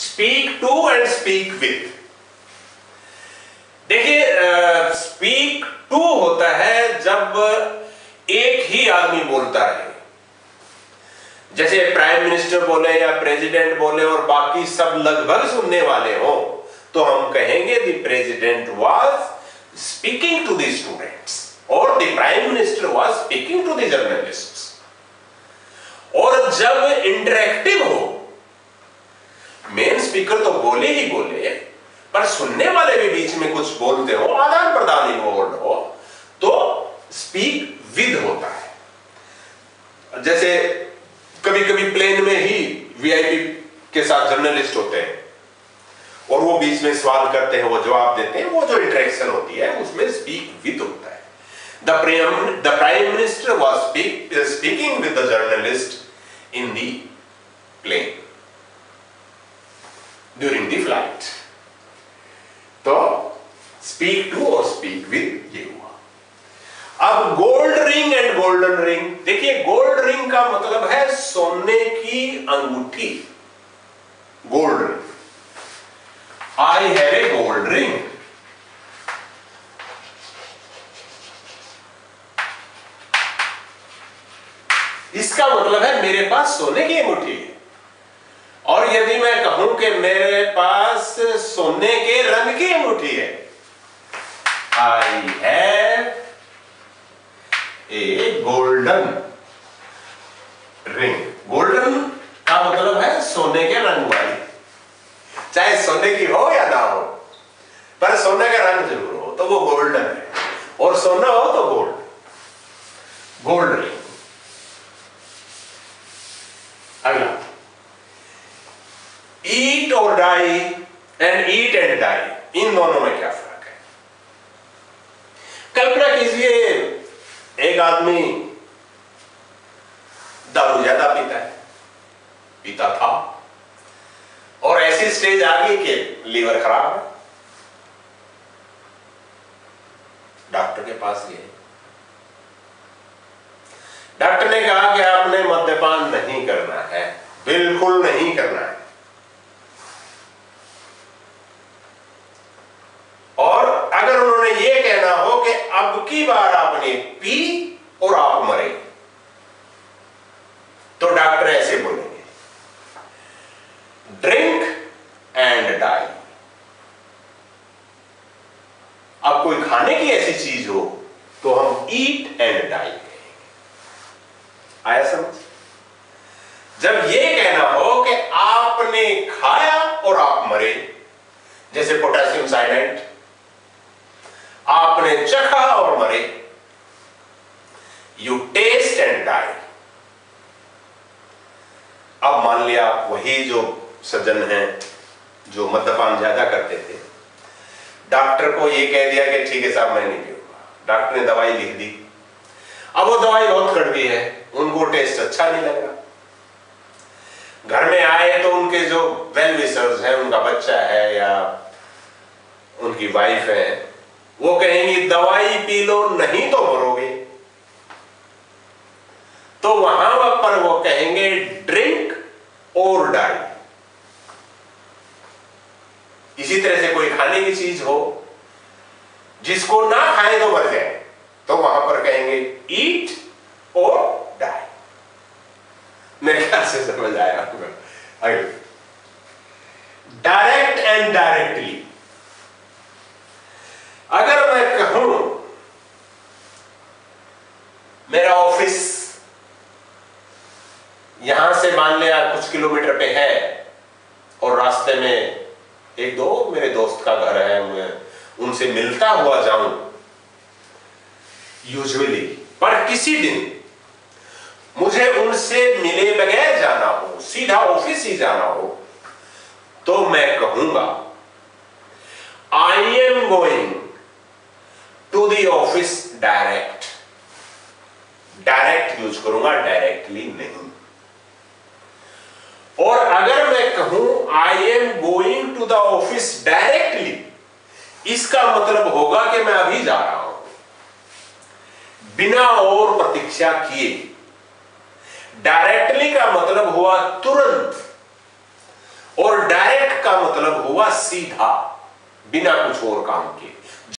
Speak to and speak with. देखिए, speak to होता है जब एक ही आदमी बोलता है, जैसे प्राइम मिनिस्टर बोले या प्रेसिडेंट बोले और बाकी सब लगभग सुनने वाले हो, तो हम कहेंगे the president was speaking to the students और the prime minister was speaking to the journalists. और जब इंटरेक्टिव हो, मेन स्पीकर तो बोले ही बोले, पर सुनने वाले भी बीच में कुछ बोलते हो, आदान प्रदान इन्वॉल्व हो, तो स्पीक विद होता है। जैसे कभी कभी प्लेन में ही वीआईपी के साथ जर्नलिस्ट होते हैं और वो बीच में सवाल करते हैं, वो जवाब देते हैं, वो जो इंटरेक्शन होती है उसमें स्पीक विद होता है। The prime minister was speaking with the journalist in the plane during the flight. तो स्पीक टू और स्पीक विद ये हुआ। अब gold ring and golden ring, देखिए गोल्ड रिंग का मतलब है सोने की अंगूठी, gold ring. I have a gold ring. इसका मतलब है मेरे पास सोने की अंगूठी है। और यदि मैं कहूं कि मेरे पास सोने के रंग की अंगूठी है, आई have A golden ring. Golden का मतलब है सोने के रंग वाली, चाहे सोने की हो या ना हो, पर सोने का रंग जरूर हो तो वो गोल्डन है, और सोना हो तो गोल्ड, गोल्ड रिंग। अगला, ईट और die and eat and die, इन दोनों में क्या फर्क है? कल्पना कीजिए एक आदमी दारू ज्यादा पीता है, पीता था, और ऐसी स्टेज आ गई कि लीवर खराब है, डॉक्टर के पास गए। डॉक्टर ने कहा कि आपने मद्यपान नहीं करना है, बिल्कुल नहीं करना है, और अगर उन्होंने ये कहना हो कि अब की बार आपने पी और आप मरे, तो डॉक्टर ऐसे बोलेंगे, ड्रिंक एंड डाई। अब कोई खाने की ऐसी चीज हो तो हम ईट एंड डाई कहेंगे। आया समझ? जब ये कहना हो कि आपने खाया और आप मरे, जैसे पोटेशियम साइनाइड, आपने चखा और मरे, यू टेस्ट एंड डाई। अब मान लिया वही जो सज्जन हैं जो मद्यपान ज्यादा करते थे, डॉक्टर को ये कह दिया कि ठीक है साहब मैं नहीं पीऊंगा, डॉक्टर ने दवाई लिख दी। अब वो दवाई बहुत कड़वी है, उनको टेस्ट अच्छा नहीं लगा, घर में आए तो उनके जो वेल विशर्स हैं, उनका बच्चा है या उनकी वाइफ है, वो कहेंगी दवाई पी लो नहीं तो मरोगे, तो वहां पर वो कहेंगे ड्रिंक और डाई। इसी तरह से कोई खाने की चीज हो जिसको ना खाए तो मर जाए, तो वहां पर कहेंगे ईट और डाई। मेरे ख्याल से समझ आया होगा। डायरेक्ट एंड डायरेक्टली, अगर मैं कहूं मेरा ऑफिस यहां से मान लिया कुछ किलोमीटर पे है, और रास्ते में एक दो मेरे दोस्त का घर है, मैं उनसे मिलता हुआ जाऊं यूजुअली, पर किसी दिन मुझे उनसे मिले बगैर जाना हो, सीधा ऑफिस ही जाना हो, तो मैं कहूंगा I am going to the office direct. Direct use करूंगा, डायरेक्टली नहीं। और अगर मैं कहूं I am going to the office directly, इसका मतलब होगा कि मैं अभी जा रहा हूं, बिना और प्रतीक्षा किए। डायरेक्टली का मतलब हुआ तुरंत, और डायरेक्ट डायरेक्ट का मतलब हुआ सीधा, बिना कुछ और काम के।